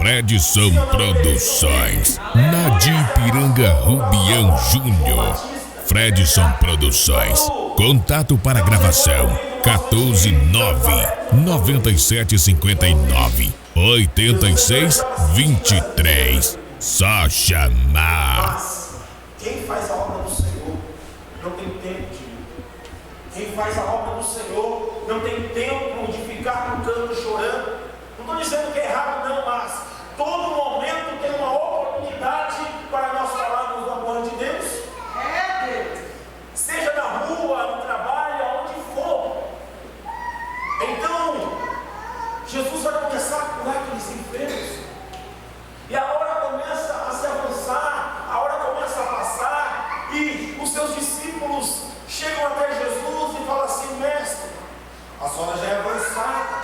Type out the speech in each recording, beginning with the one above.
Fredson Produções, na de Ipiranga Rubião Júnior. Fredson Produções, contato para gravação 149-9659-8623. Só chamar. Mas quem faz a obra do Senhor não tem tempo de luta. Quem faz a obra do Senhor não tem tempo de ficar no canto chorando. Não estou dizendo que é errado não, mas todo momento tem uma oportunidade para nós falarmos do amor de Deus. Seja na rua, no trabalho, aonde for. Então, Jesus vai começar a curar aqueles enfermos. E a hora começa a se avançar, a hora começa a passar, e os seus discípulos chegam até Jesus e falam assim: mestre, a hora já é avançada.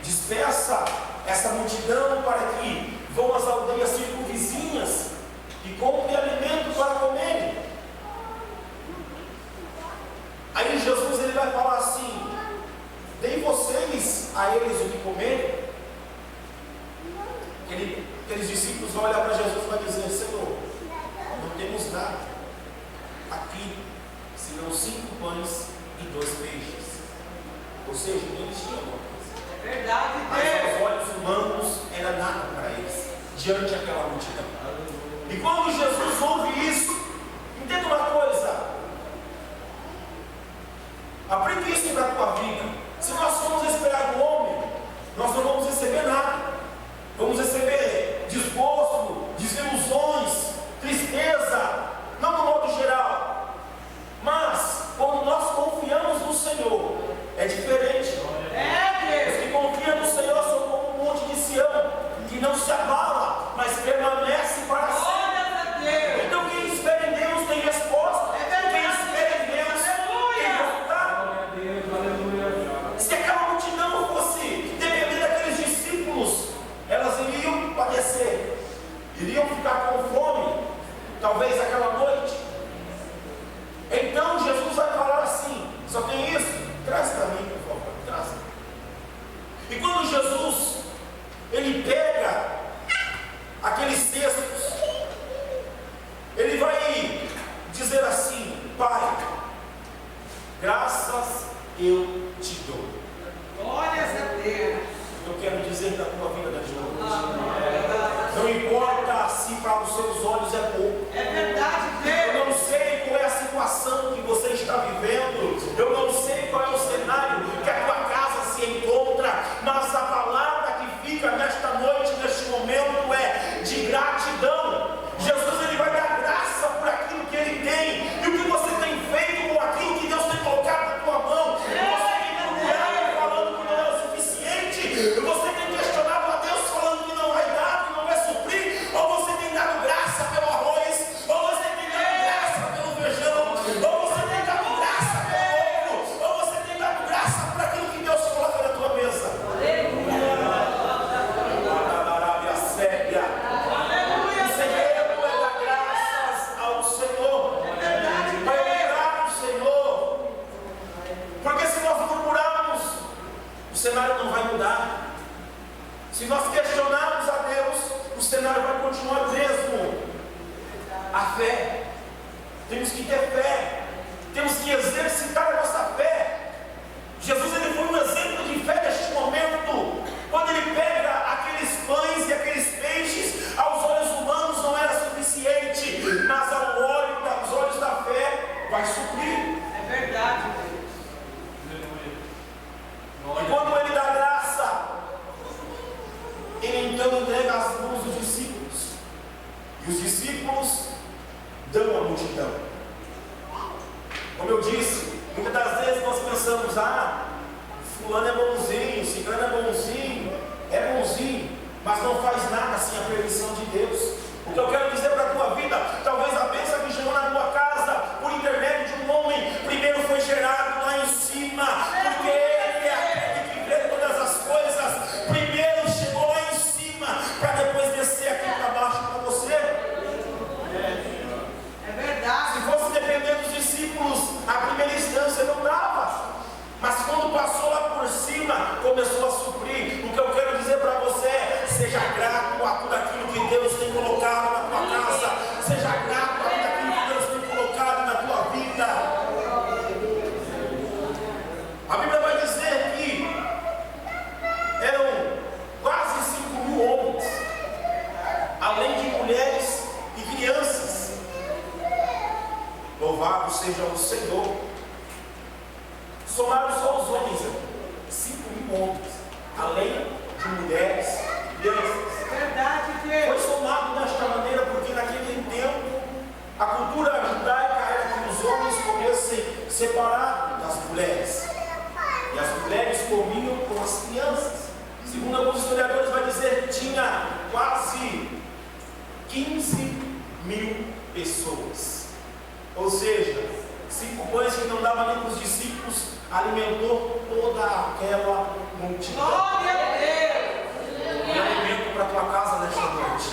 Despeça essa multidão para que vão às aldeias circunvizinhas e comprem alimento para comer. Aí Jesus ele vai falar assim: deem vocês a eles o que comer. Aqueles discípulos vão olhar para Jesus e vão dizer: Senhor, não temos nada aqui, senão 5 pães e 2 peixes. Ou seja, eles tinham uma coisa. É verdade, mas aos olhos humanos era nada para eles, diante daquela multidão. E quando Jesus ouve isso, entenda uma coisa, aprende isso para a tua vida. Se nós formos esperar do homem, nós não vamos receber nada. Vamos receber desgosto, desilusões, tristeza, não no modo geral. Mas quando nós confiamos no Senhor, é diferente. Os que confiam no Senhor são como um monte de Sião, que não se abala, mas permanece para sempre. Então quem espera em Deus tem resposta. Quem espera em Deus tem resultado. Se aquela multidão fosse depender daqueles discípulos, elas iriam padecer, iriam ficar com fome, talvez aquela noite. Então Jesus vai falar assim: só tem isso? Traz para mim, por favor, traz. E quando Jesus ele pega aqueles cestos, ele vai dizer assim: Pai, graças eu te dou. Glórias a Deus. Eu quero dizer da tua vida da hoje. Não importa se para os seus olhos é pouco. É verdade, Deus. Eu não sei qual é a situação que você está vivendo. Eu não sei qual é o cenário que a tua casa se encontra. Mas a palavra que fica nesta noite, neste momento, é de gratidão. Jesus ele vai dar graça por aquilo que ele tem. E o que você tem feito com aquilo que Deus tem colocado na tua mão. Você tem procurado falando que não é o suficiente. Você tem questionado a Deus falando que não vai dar, que não vai suprir. Ou você tem dado graça pelo arroz, ou você tem dado graça pelo feijão, ou você tem dado graça pelo ovo, ou você tem dado graça por aquilo que Deus coloca na tua mesa. O segredo é dar graças ao Senhor. Vai orar ao Senhor. Porque se nós murmurarmos, o cenário não vai mudar. Se nós questionarmos a Deus, o cenário vai continuar o mesmo. A fé. Temos que ter fé. Temos que exercitar a nossa fé. Jesus ele foi um exemplo de fé neste momento. Quando ele pega aqueles pães e aqueles peixes, aos olhos humanos não era suficiente, mas aos olhos da fé vai suprir. É verdade, Deus. E quando ele dá graça, ele então entrega as mãos dos discípulos. E os discípulos dão a multidão. Como eu disse, muitas das vezes nós pensamos: fulano é bonzinho, ciclano é bonzinho, mas não faz nada sem a permissão de Deus. O que eu quero dizer para a tua vida, talvez a bênção que chegou na tua casa por intermédio de um homem, primeiro foi gerado lá em cima, porque ele é aquele que vê todas as coisas. Primeiro chegou lá em cima, para depois descer aqui para baixo para você. É verdade. Se fosse depender dos discípulos, a primeira instância não dava. Mas quando passou lá por cima, começou a suprir. O que eu quero dizer para você Seja grato a tudo aquilo que Deus tem colocado na tua casa. Seja grato a tudo aquilo que Deus tem colocado na tua vida. A Bíblia vai dizer que eram quase 5.000 homens, além de mulheres e crianças. Louvado seja o Senhor. Somaram só os homens, 5.000 homens, além de mulheres e crianças. Verdade, Foi Deus. somado desta maneira porque naquele tempo a cultura judaica era que os homens comessem separado das mulheres, e as mulheres comiam com as crianças. Segundo alguns historiadores, vai dizer que tinha quase 15.000 pessoas. Ou seja, 5 pães que não davam nem para os discípulos, alimentou toda aquela multidão. Glória a Deus. O alimento para a tua casa nesta noite.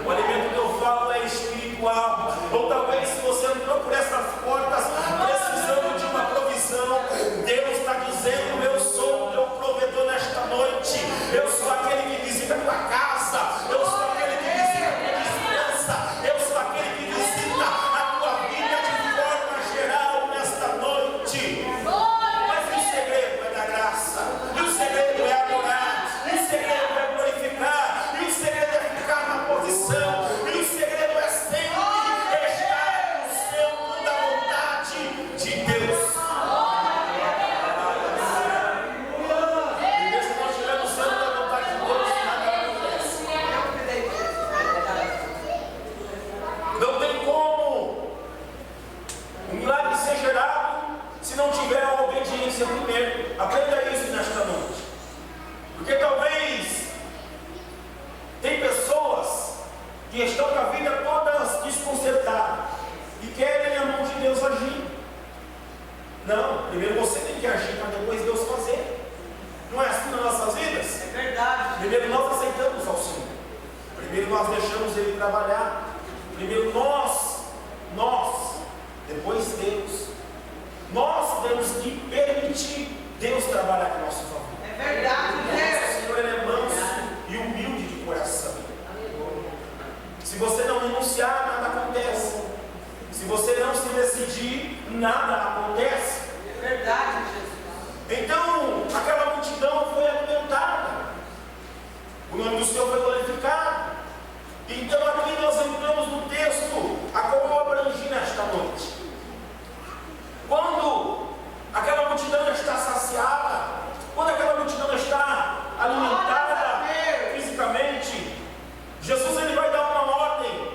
O alimento que eu falo é espiritual. Ou talvez se você entrou por essas portas precisando de uma provisão, Deus está dizendo: eu sou o teu provedor nesta noite. Eu sou aquele que visita a tua casa. Eu sou aquele que visita a tua dispensa. Eu sou aquele que visita a tua vida de forma geral nesta noite. Mas o segredo é da graça. E o segredo é adorar. E o segredo é glorificar. E o segredo é ficar na posição. E o segredo é sempre estar no centro da vontade de Deus. E mesmo nós estivermos no centro da vontade de Deus, nada acontece. Não tem como um milagre ser gerado se não tiver a obediência primeiro. Aprenda isso nesta noite. Porque talvez tem pessoas que estão com a vida todas desconcertadas e querem a mão de Deus agir. Não, primeiro você tem que agir para depois Deus fazer. Não é assim nas nossas vidas? É verdade. Primeiro nós aceitamos ao Senhor. Primeiro nós deixamos Ele trabalhar. Primeiro nós, depois Deus. Nós temos que permitir Deus trabalhar com o nosso favor. É verdade, O Deus. Senhor ele é manso e humilde de coração. Se você não renunciar, nada acontece. Se você não se decidir, nada acontece. É verdade, Jesus. Então, aquela multidão foi alimentada. O nome do Senhor foi glorificado. Então, aqui nós entramos no texto a qual eu abrangi nesta noite. Quando aquela multidão está saciada, quando aquela multidão está alimentada fisicamente, Jesus ele vai dar uma ordem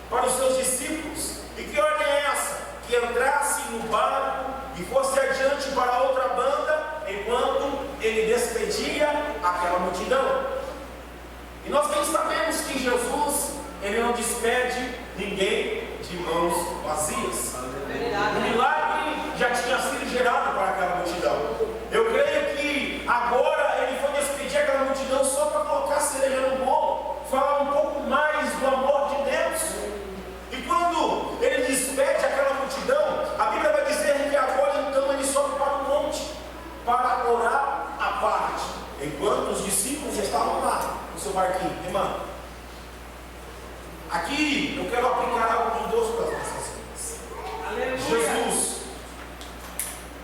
para os seus discípulos. E que ordem é essa? Que entrasse no barco e fosse adiante para a outra banda, enquanto ele despedia aquela multidão. E nós bem sabemos que Jesus, ele não despede ninguém de mãos vazias. O milagre já tinha sido gerado para aquela multidão. Eu creio que agora ele foi despedir aquela multidão só para colocar cereja no bolo, falar um pouco mais do amor de Deus. E quando ele despede aquela multidão, a Bíblia vai dizer que agora então ele sobe para o monte para orar à parte, enquanto os discípulos estavam lá no seu barquinho. Irmão, aqui eu quero aplicar algo de Deus para as nossas vidas. Aleluia. Jesus,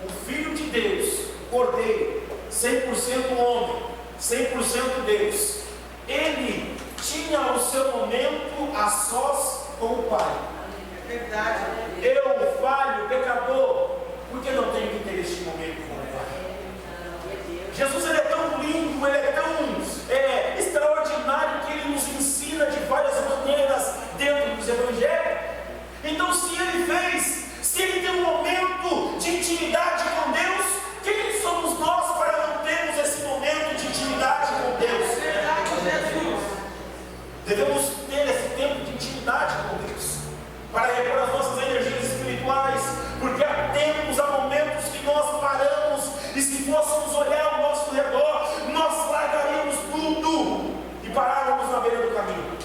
o Filho de Deus, Cordeiro, 100% homem, 100% Deus, ele tinha o seu momento a sós com o Pai. É verdade. Eu, falho, pecador, por que não tenho que ter este momento com o Pai? Jesus ele é tão lindo, ele é tão extraordinário que ele nos ensina de várias maneiras dentro dos evangelhos. Então, se ele fez, se ele tem um momento de intimidade com Deus, quem somos nós para não termos esse momento de intimidade com Deus? É verdade, Jesus. Devemos ter esse tempo de intimidade com Deus para repor as nossas energias espirituais, porque há tempos, há momentos que nós paramos e se fôssemos olhar ao nosso redor, nós largaríamos tudo e parávamos na beira do caminho.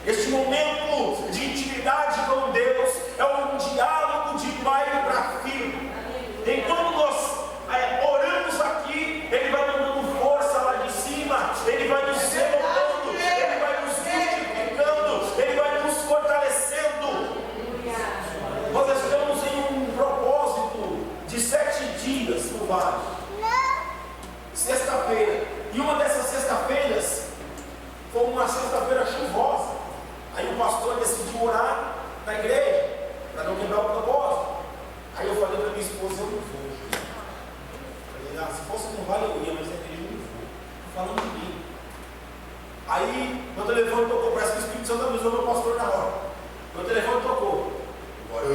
Este momento de intimidade com Deus é um diálogo de pai para filho. Enquanto nós oramos aqui, Ele vai nos dando força lá de cima, Ele vai nos renovando uma sexta-feira chuvosa. Aí o pastor decidiu orar na igreja, para não quebrar o propósito. Aí eu falei para minha esposa, eu não vou. Falei, se fosse no vale eu ia, mas na igreja eu não vou. Estou falando de mim. Aí meu telefone tocou, parece que o Espírito Santo avisou meu pastor na hora. Meu telefone tocou. Agora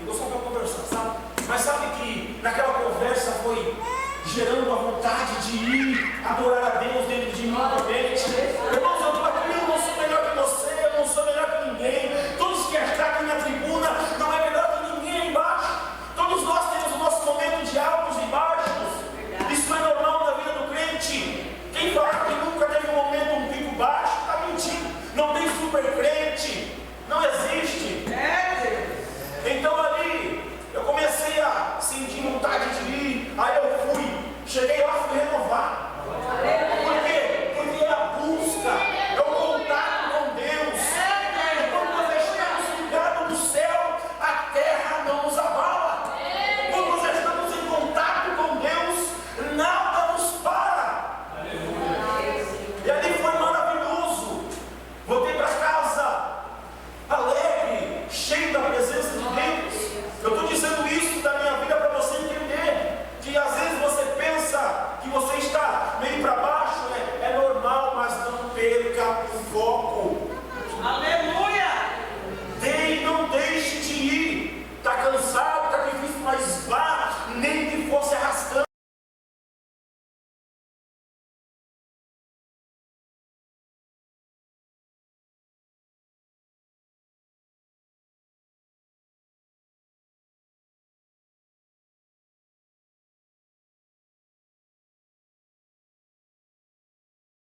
ligou só para conversar, sabe? Mas sabe que naquela conversa foi gerando a vontade de ir adorar a Deus dentro de mim novamente. Irmãos, eu estou aqui, eu não sou melhor que você, eu não sou melhor que ninguém. Todos que estão aqui na tribuna não é melhor que ninguém aí embaixo. Todos nós temos o nosso momento de altos e baixos. Isso é normal na vida do crente. Quem fala que nunca teve um momento, um pico baixo, está mentindo. Não tem super crente. Não existe. Então ali eu comecei a sentir vontade de ir. Aí eu fui. Cheguei lá, fui renovar. Por quê? Porque é a busca, é o contato com Deus. E quando nós estamos ligados no céu, a terra não nos abala. Quando nós estamos em contato com Deus, nada nos para. E ali foi maravilhoso. Voltei para casa alegre, cheio da presença de Deus. Eu estou dizendo isso da minha vida para você entender que às vezes você pensa que você está meio para baixo, é normal, mas não perca o foco.